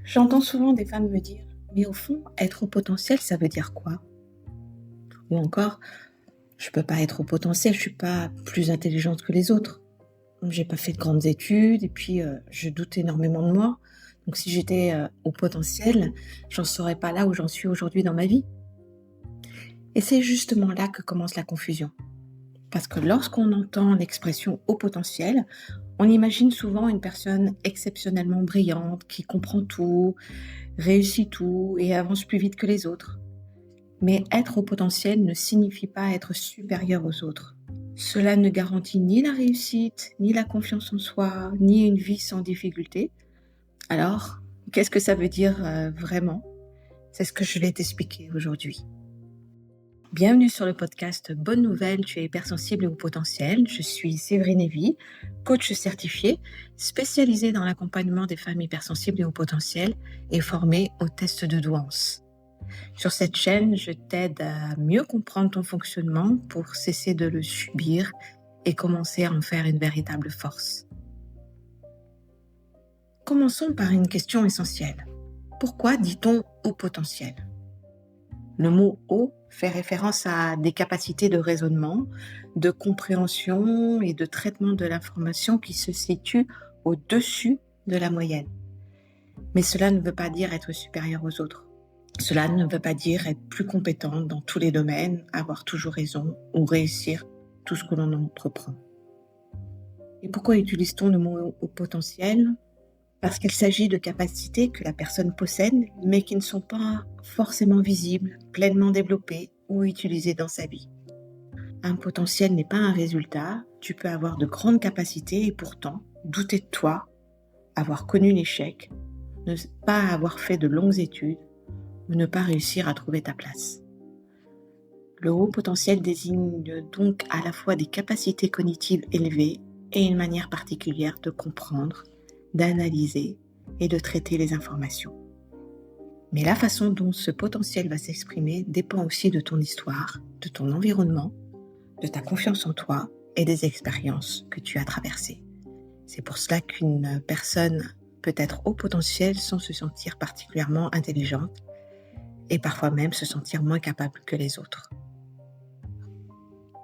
J'entends souvent des femmes me dire: «Mais au fond, être au potentiel, ça veut dire quoi?» Ou encore: «Je peux pas être au potentiel, je suis pas plus intelligente que les autres. J'ai pas fait de grandes études et puis, je doute énormément de moi. Donc si j'étais, au potentiel, j'en serais pas là où j'en suis aujourd'hui dans ma vie». Et c'est justement là que commence la confusion. Parce que lorsqu'on entend l'expression haut potentiel, on imagine souvent une personne exceptionnellement brillante qui comprend tout, réussit tout et avance plus vite que les autres. Mais être au potentiel ne signifie pas être supérieur aux autres. Cela ne garantit ni la réussite, ni la confiance en soi, ni une vie sans difficulté. Alors, qu'est-ce que ça veut dire vraiment? C'est ce que je vais t'expliquer aujourd'hui. Bienvenue sur le podcast Bonne Nouvelle, tu es hypersensible et au potentiel. Je suis Séverine Evy, coach certifiée, spécialisée dans l'accompagnement des femmes hypersensibles et au potentiel et formée au test de douance. Sur cette chaîne, je t'aide à mieux comprendre ton fonctionnement pour cesser de le subir et commencer à en faire une véritable force. Commençons par une question essentielle. Pourquoi dit-on haut potentiel ? Le mot haut fait référence à des capacités de raisonnement, de compréhension et de traitement de l'information qui se situent au-dessus de la moyenne. Mais cela ne veut pas dire être supérieur aux autres. Cela ne veut pas dire être plus compétent dans tous les domaines, avoir toujours raison ou réussir tout ce que l'on entreprend. Et pourquoi utilise-t-on le mot au potentiel ? Parce qu'il s'agit de capacités que la personne possède, mais qui ne sont pas forcément visibles, pleinement développées ou utilisées dans sa vie. Un potentiel n'est pas un résultat, tu peux avoir de grandes capacités et pourtant douter de toi, avoir connu l'échec, ne pas avoir fait de longues études, ou ne pas réussir à trouver ta place. Le haut potentiel désigne donc à la fois des capacités cognitives élevées et une manière particulière de comprendre, d'analyser et de traiter les informations. Mais la façon dont ce potentiel va s'exprimer dépend aussi de ton histoire, de ton environnement, de ta confiance en toi et des expériences que tu as traversées. C'est pour cela qu'une personne peut être haut potentiel sans se sentir particulièrement intelligente et parfois même se sentir moins capable que les autres.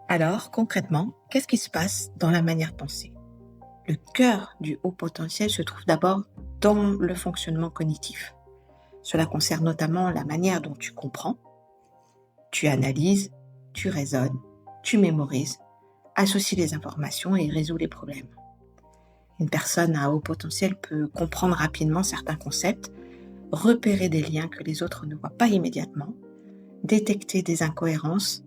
Alors, concrètement, qu'est-ce qui se passe dans la manière de penser ? Le cœur du haut potentiel se trouve d'abord dans le fonctionnement cognitif. Cela concerne notamment la manière dont tu comprends, tu analyses, tu raisonnes, tu mémorises, associes les informations et résous les problèmes. Une personne à haut potentiel peut comprendre rapidement certains concepts, repérer des liens que les autres ne voient pas immédiatement, détecter des incohérences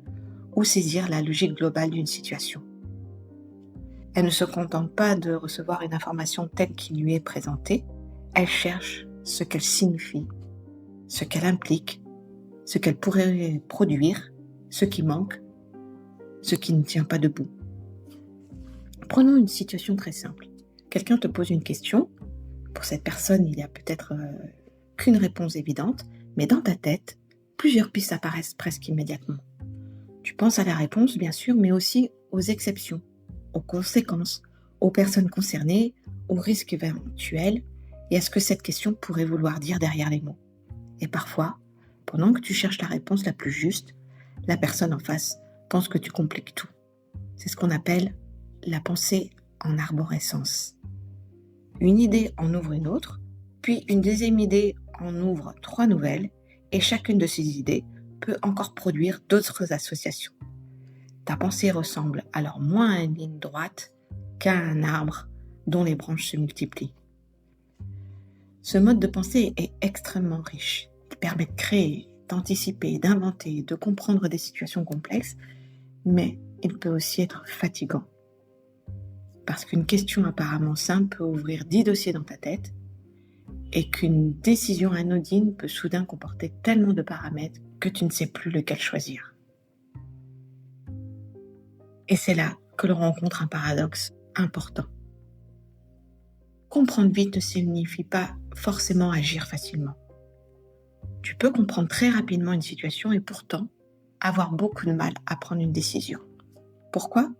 ou saisir la logique globale d'une situation. Elle ne se contente pas de recevoir une information telle qu'il lui est présentée, elle cherche ce qu'elle signifie, ce qu'elle implique, ce qu'elle pourrait produire, ce qui manque, ce qui ne tient pas debout. Prenons une situation très simple. Quelqu'un te pose une question. Pour cette personne, il n'y a peut-être qu'une réponse évidente, mais dans ta tête, plusieurs pistes apparaissent presque immédiatement. Tu penses à la réponse, bien sûr, mais aussi aux exceptions, aux conséquences, aux personnes concernées, aux risques éventuels et à ce que cette question pourrait vouloir dire derrière les mots. Et parfois, pendant que tu cherches la réponse la plus juste, la personne en face pense que tu compliques tout. C'est ce qu'on appelle la pensée en arborescence. Une idée en ouvre une autre, puis une deuxième idée en ouvre 3 nouvelles, et chacune de ces idées peut encore produire d'autres associations. Ta pensée ressemble alors moins à une ligne droite qu'à un arbre dont les branches se multiplient. Ce mode de pensée est extrêmement riche. Il permet de créer, d'anticiper, d'inventer, de comprendre des situations complexes, mais il peut aussi être fatigant. Parce qu'une question apparemment simple peut ouvrir 10 dossiers dans ta tête et qu'une décision anodine peut soudain comporter tellement de paramètres que tu ne sais plus lequel choisir. Et c'est là que l'on rencontre un paradoxe important. Comprendre vite ne signifie pas forcément agir facilement. Tu peux comprendre très rapidement une situation et pourtant avoir beaucoup de mal à prendre une décision. Pourquoi ?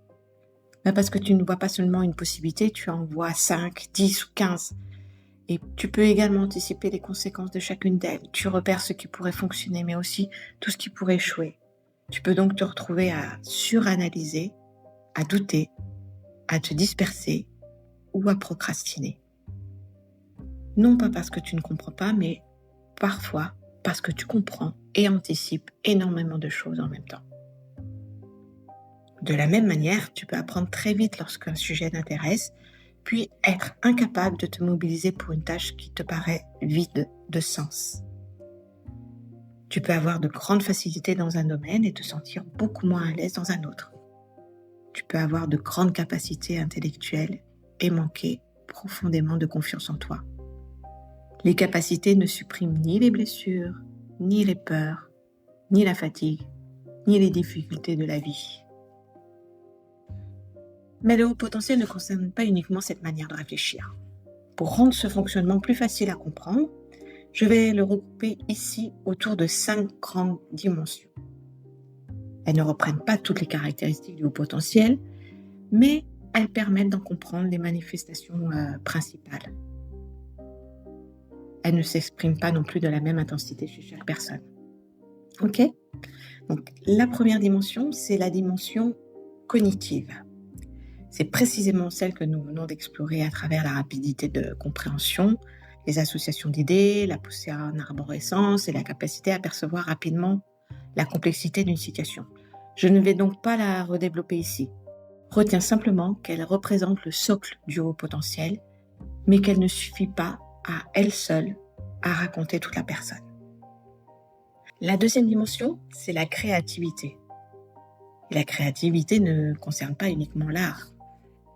Parce que tu ne vois pas seulement une possibilité, tu en vois 5, 10 ou 15. Et tu peux également anticiper les conséquences de chacune d'elles. Tu repères ce qui pourrait fonctionner, mais aussi tout ce qui pourrait échouer. Tu peux donc te retrouver à suranalyser, à douter, à te disperser ou à procrastiner. Non pas parce que tu ne comprends pas, mais parfois parce que tu comprends et anticipes énormément de choses en même temps. De la même manière, tu peux apprendre très vite lorsqu'un sujet t'intéresse, puis être incapable de te mobiliser pour une tâche qui te paraît vide de sens. Tu peux avoir de grandes facilités dans un domaine et te sentir beaucoup moins à l'aise dans un autre. Tu peux avoir de grandes capacités intellectuelles et manquer profondément de confiance en toi. Les capacités ne suppriment ni les blessures, ni les peurs, ni la fatigue, ni les difficultés de la vie. Mais le haut potentiel ne concerne pas uniquement cette manière de réfléchir. Pour rendre ce fonctionnement plus facile à comprendre, je vais le regrouper ici autour de 5 grandes dimensions. Elles ne reprennent pas toutes les caractéristiques du haut potentiel, mais elles permettent d'en comprendre les manifestations principales. Elles ne s'expriment pas non plus de la même intensité chez chaque personne. Ok ? Donc, la première dimension, c'est la dimension cognitive. C'est précisément celle que nous venons d'explorer à travers la rapidité de compréhension, les associations d'idées, la poussée en arborescence et la capacité à percevoir rapidement la complexité d'une situation. Je ne vais donc pas la redévelopper ici. Retiens simplement qu'elle représente le socle du haut potentiel, mais qu'elle ne suffit pas à elle seule à raconter toute la personne. La deuxième dimension, c'est la créativité. Et la créativité ne concerne pas uniquement l'art.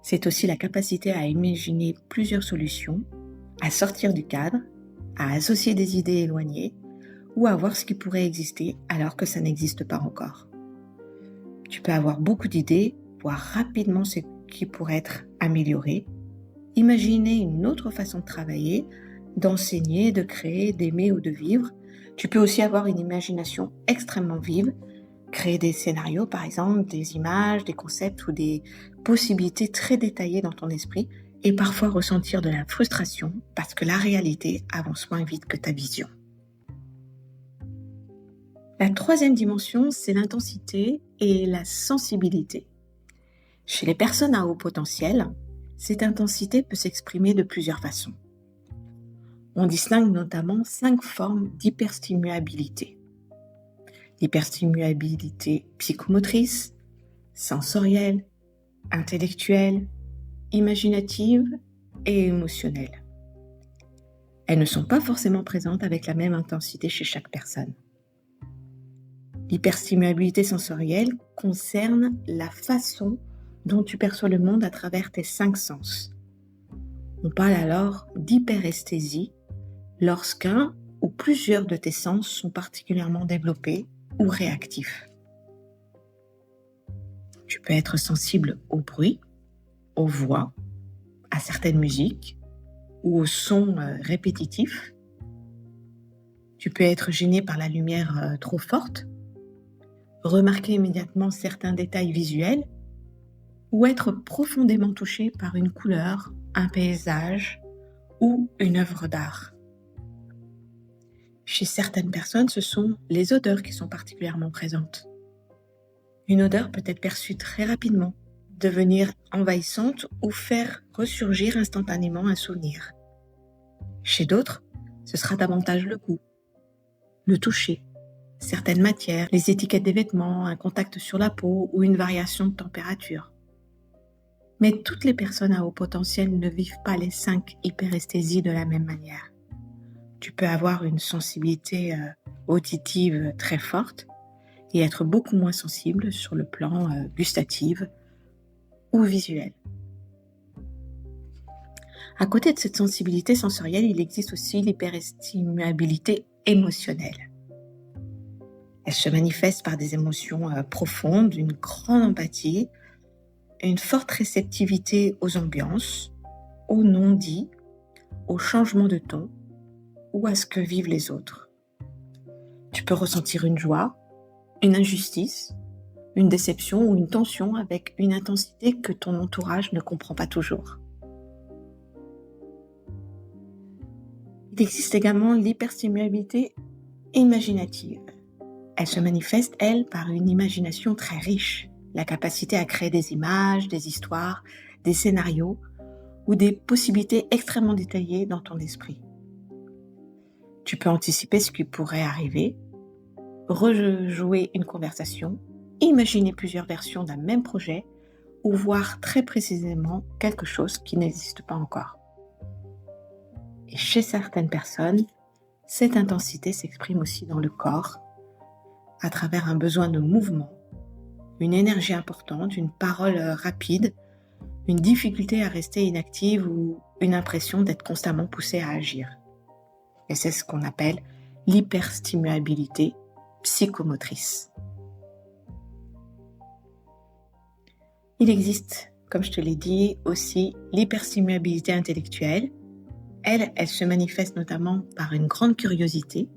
C'est aussi la capacité à imaginer plusieurs solutions, à sortir du cadre, à associer des idées éloignées ou à voir ce qui pourrait exister alors que ça n'existe pas encore. Tu peux avoir beaucoup d'idées, voir rapidement ce qui pourrait être amélioré, imaginer une autre façon de travailler, d'enseigner, de créer, d'aimer ou de vivre. Tu peux aussi avoir une imagination extrêmement vive, créer des scénarios par exemple, des images, des concepts ou des possibilités très détaillées dans ton esprit et parfois ressentir de la frustration parce que la réalité avance moins vite que ta vision. La troisième dimension, c'est l'intensité et la sensibilité. Chez les personnes à haut potentiel, cette intensité peut s'exprimer de plusieurs façons. On distingue notamment 5 formes d'hyperstimulabilité. L'hyperstimulabilité psychomotrice, sensorielle, intellectuelle, imaginative et émotionnelle. Elles ne sont pas forcément présentes avec la même intensité chez chaque personne. L'hyperstimulabilité sensorielle concerne la façon dont tu perçois le monde à travers tes 5 sens. On parle alors d'hyperesthésie lorsqu'un ou plusieurs de tes sens sont particulièrement développés ou réactifs. Tu peux être sensible au bruit, aux voix, à certaines musiques ou aux sons répétitifs. Tu peux être gêné par la lumière trop forte, remarquer immédiatement certains détails visuels ou être profondément touché par une couleur, un paysage ou une œuvre d'art. Chez certaines personnes, ce sont les odeurs qui sont particulièrement présentes. Une odeur peut être perçue très rapidement, devenir envahissante ou faire ressurgir instantanément un souvenir. Chez d'autres, ce sera davantage le goût, le toucher, certaines matières, les étiquettes des vêtements, un contact sur la peau ou une variation de température. Mais toutes les personnes à haut potentiel ne vivent pas les 5 hyperesthésies de la même manière. Tu peux avoir une sensibilité auditive très forte et être beaucoup moins sensible sur le plan gustatif ou visuel. À côté de cette sensibilité sensorielle, il existe aussi l'hyperestimulabilité émotionnelle. Elle se manifeste par des émotions profondes, une grande empathie, une forte réceptivité aux ambiances, aux non-dits, aux changements de ton ou à ce que vivent les autres. Tu peux ressentir une joie, une injustice, une déception ou une tension avec une intensité que ton entourage ne comprend pas toujours. Il existe également l'hyperstimulabilité imaginative. Elle se manifeste, elle, par une imagination très riche, la capacité à créer des images, des histoires, des scénarios ou des possibilités extrêmement détaillées dans ton esprit. Tu peux anticiper ce qui pourrait arriver, rejouer une conversation, imaginer plusieurs versions d'un même projet ou voir très précisément quelque chose qui n'existe pas encore. Et chez certaines personnes, cette intensité s'exprime aussi dans le corps, à travers un besoin de mouvement, une énergie importante, une parole rapide, une difficulté à rester inactive ou une impression d'être constamment poussée à agir. Et c'est ce qu'on appelle l'hyperstimulabilité psychomotrice. Il existe, comme je te l'ai dit, aussi l'hyperstimulabilité intellectuelle. Elle se manifeste notamment par une grande curiosité,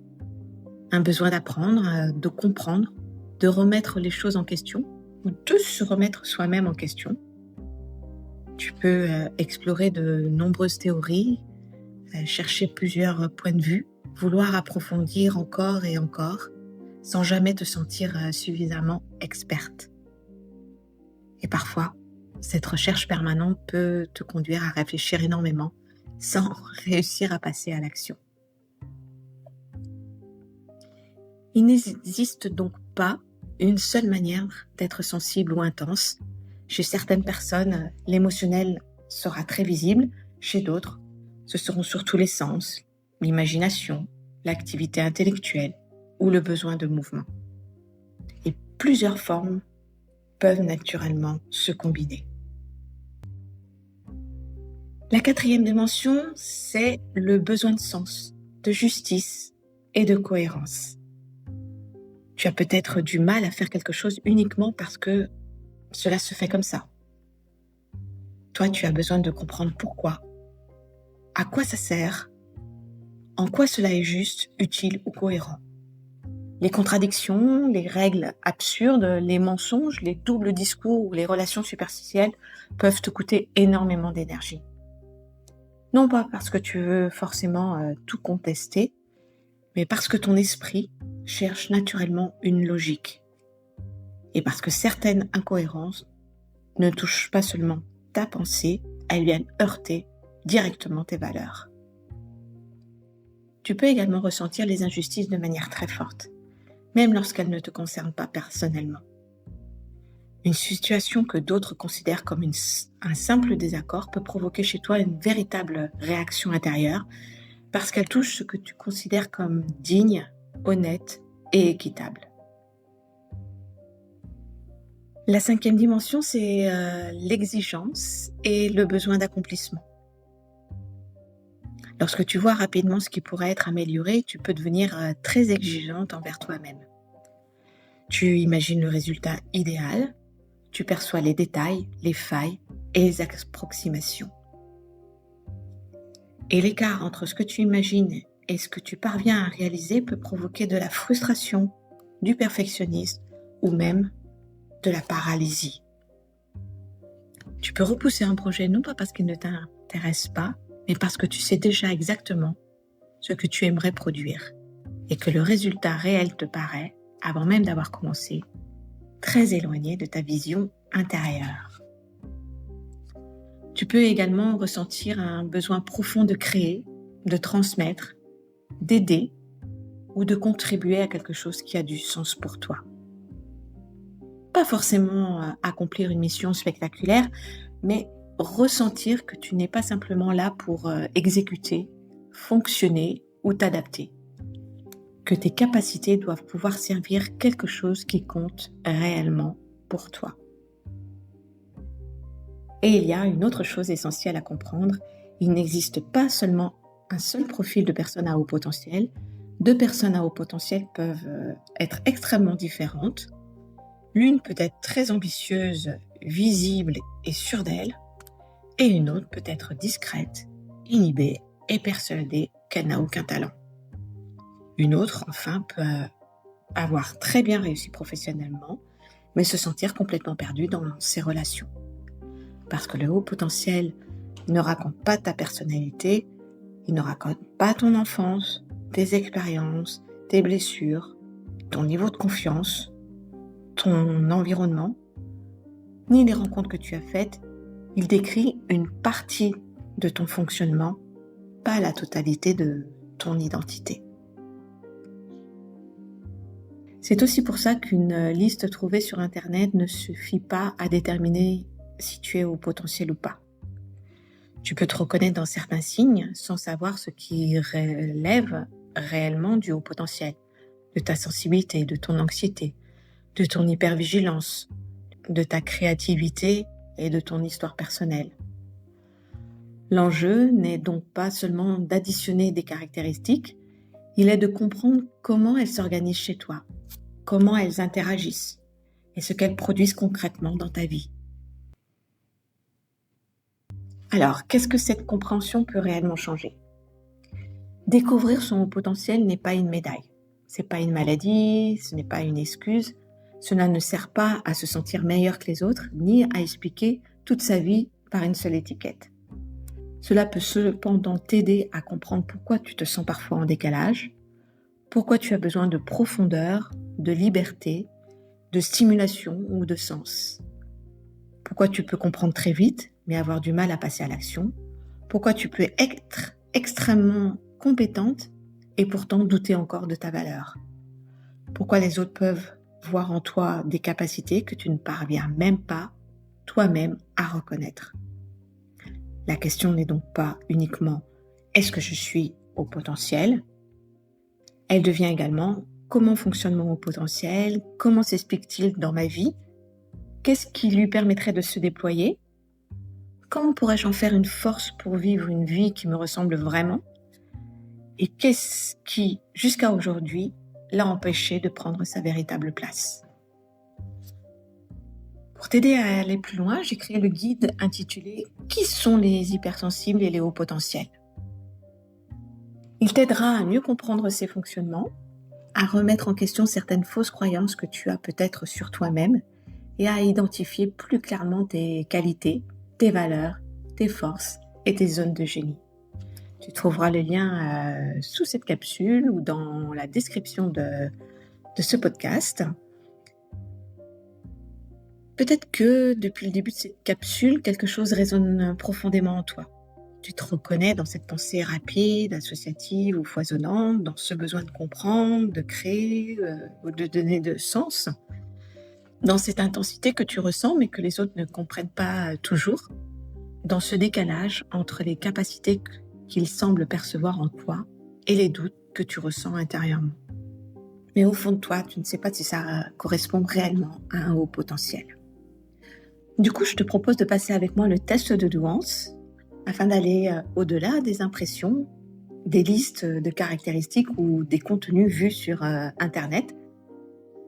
un besoin d'apprendre, de comprendre, de remettre les choses en question ou de se remettre soi-même en question. Tu peux explorer de nombreuses théories, chercher plusieurs points de vue, vouloir approfondir encore et encore, sans jamais te sentir suffisamment experte. Et parfois, cette recherche permanente peut te conduire à réfléchir énormément sans réussir à passer à l'action. Il n'existe donc pas une seule manière d'être sensible ou intense. Chez certaines personnes, l'émotionnel sera très visible. Chez d'autres, ce seront surtout les sens, l'imagination, l'activité intellectuelle ou le besoin de mouvement. Et plusieurs formes peuvent naturellement se combiner. La quatrième dimension, c'est le besoin de sens, de justice et de cohérence. Tu as peut-être du mal à faire quelque chose uniquement parce que cela se fait comme ça. Toi, tu as besoin de comprendre pourquoi, à quoi ça sert, en quoi cela est juste, utile ou cohérent. Les contradictions, les règles absurdes, les mensonges, les doubles discours ou les relations superficielles peuvent te coûter énormément d'énergie. Non pas parce que tu veux forcément tout contester, mais parce que ton esprit cherche naturellement une logique. Et parce que certaines incohérences ne touchent pas seulement ta pensée, elles viennent heurter directement tes valeurs. Tu peux également ressentir les injustices de manière très forte, même lorsqu'elles ne te concernent pas personnellement. Une situation que d'autres considèrent comme un simple désaccord peut provoquer chez toi une véritable réaction intérieure parce qu'elle touche ce que tu considères comme digne, honnête et équitable. La cinquième dimension, c'est l'exigence et le besoin d'accomplissement. Lorsque tu vois rapidement ce qui pourrait être amélioré, tu peux devenir très exigeante envers toi-même. Tu imagines le résultat idéal, tu perçois les détails, les failles et les approximations. Et l'écart entre ce que tu imagines et ce que tu parviens à réaliser peut provoquer de la frustration, du perfectionnisme ou même de la paralysie. Tu peux repousser un projet non pas parce qu'il ne t'intéresse pas, mais parce que tu sais déjà exactement ce que tu aimerais produire et que le résultat réel te paraît, avant même d'avoir commencé, très éloigné de ta vision intérieure. Tu peux également ressentir un besoin profond de créer, de transmettre, d'aider ou de contribuer à quelque chose qui a du sens pour toi. Pas forcément accomplir une mission spectaculaire, mais ressentir que tu n'es pas simplement là pour exécuter, fonctionner ou t'adapter. Que tes capacités doivent pouvoir servir quelque chose qui compte réellement pour toi. Et il y a une autre chose essentielle à comprendre, il n'existe pas seulement un seul profil de personne à haut potentiel. Deux personnes à haut potentiel peuvent être extrêmement différentes. L'une peut être très ambitieuse, visible et sûre d'elle, et une autre peut être discrète, inhibée et persuadée qu'elle n'a aucun talent. Une autre, enfin, peut avoir très bien réussi professionnellement, mais se sentir complètement perdue dans ses relations. Parce que le haut potentiel ne raconte pas ta personnalité, Il ne raconte pas ton enfance, tes expériences, tes blessures, ton niveau de confiance, ton environnement, ni les rencontres que tu as faites. Il décrit une partie de ton fonctionnement, pas la totalité de ton identité. C'est aussi pour ça qu'une liste trouvée sur Internet ne suffit pas à déterminer si tu es au potentiel ou pas. Tu peux te reconnaître dans certains signes sans savoir ce qui relève réellement du haut potentiel, de ta sensibilité, de ton anxiété, de ton hypervigilance, de ta créativité et de ton histoire personnelle. L'enjeu n'est donc pas seulement d'additionner des caractéristiques, il est de comprendre comment elles s'organisent chez toi, comment elles interagissent et ce qu'elles produisent concrètement dans ta vie. Alors, qu'est-ce que cette compréhension peut réellement changer ? Découvrir son haut potentiel n'est pas une médaille, c'est pas une maladie, ce n'est pas une excuse, cela ne sert pas à se sentir meilleur que les autres, ni à expliquer toute sa vie par une seule étiquette. Cela peut cependant t'aider à comprendre pourquoi tu te sens parfois en décalage, pourquoi tu as besoin de profondeur, de liberté, de stimulation ou de sens. Pourquoi tu peux comprendre très vite, mais avoir du mal à passer à l'action. Pourquoi tu peux être extrêmement compétente et pourtant douter encore de ta valeur. Pourquoi les autres peuvent voir en toi des capacités que tu ne parviens même pas toi-même à reconnaître. La question n'est donc pas uniquement « est-ce que je suis au potentiel ?» Elle devient également « comment fonctionne mon haut potentiel ? Comment s'explique-t-il dans ma vie ? Qu'est-ce qui lui permettrait de se déployer ? Comment pourrais-je en faire une force pour vivre une vie qui me ressemble vraiment ? Et qu'est-ce qui, jusqu'à aujourd'hui, l'a empêché de prendre sa véritable place ? Pour t'aider à aller plus loin, j'ai créé le guide intitulé « Qui sont les hypersensibles et les hauts potentiels ?» Il t'aidera à mieux comprendre ces fonctionnements, à remettre en question certaines fausses croyances que tu as peut-être sur toi-même et à identifier plus clairement tes qualités, tes valeurs, tes forces et tes zones de génie. Tu trouveras le lien sous cette capsule ou dans la description de ce podcast. Peut-être que depuis le début de cette capsule, quelque chose résonne profondément en toi. Tu te reconnais dans cette pensée rapide, associative ou foisonnante, dans ce besoin de comprendre, de créer ou de donner de sens, dans cette intensité que tu ressens mais que les autres ne comprennent pas toujours, dans ce décalage entre les capacités qu'ils semblent percevoir en toi et les doutes que tu ressens intérieurement. Mais au fond de toi, tu ne sais pas si ça correspond réellement à un haut potentiel. Du coup, je te propose de passer avec moi le test de douance afin d'aller au-delà des impressions, des listes de caractéristiques ou des contenus vus sur Internet.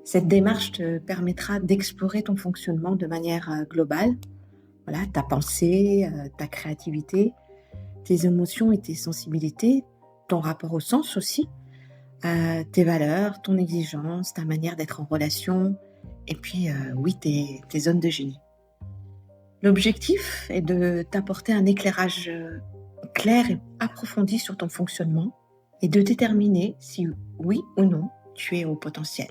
Cette démarche te permettra d'explorer ton fonctionnement de manière globale. Voilà, ta pensée, ta créativité, tes émotions et tes sensibilités, ton rapport au sens aussi, tes valeurs, ton exigence, ta manière d'être en relation et puis tes zones de génie. L'objectif est de t'apporter un éclairage clair et approfondi sur ton fonctionnement et de déterminer si oui ou non tu es au potentiel.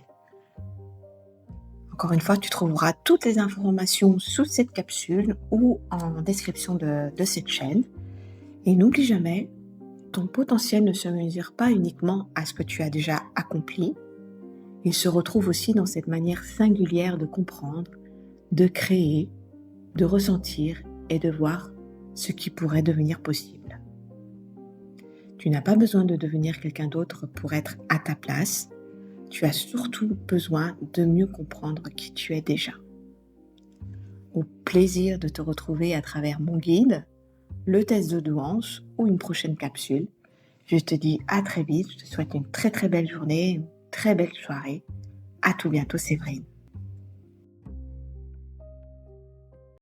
Encore une fois, tu trouveras toutes les informations sous cette capsule ou en description de cette chaîne. Et n'oublie jamais, ton potentiel ne se mesure pas uniquement à ce que tu as déjà accompli. Il se retrouve aussi dans cette manière singulière de comprendre, de créer, de ressentir et de voir ce qui pourrait devenir possible. Tu n'as pas besoin de devenir quelqu'un d'autre pour être à ta place. Tu as surtout besoin de mieux comprendre qui tu es déjà. Au plaisir de te retrouver à travers mon guide, le test de douance ou une prochaine capsule. Je te dis à très vite. Je te souhaite une très très belle journée, une très belle soirée. À tout bientôt, Séverine.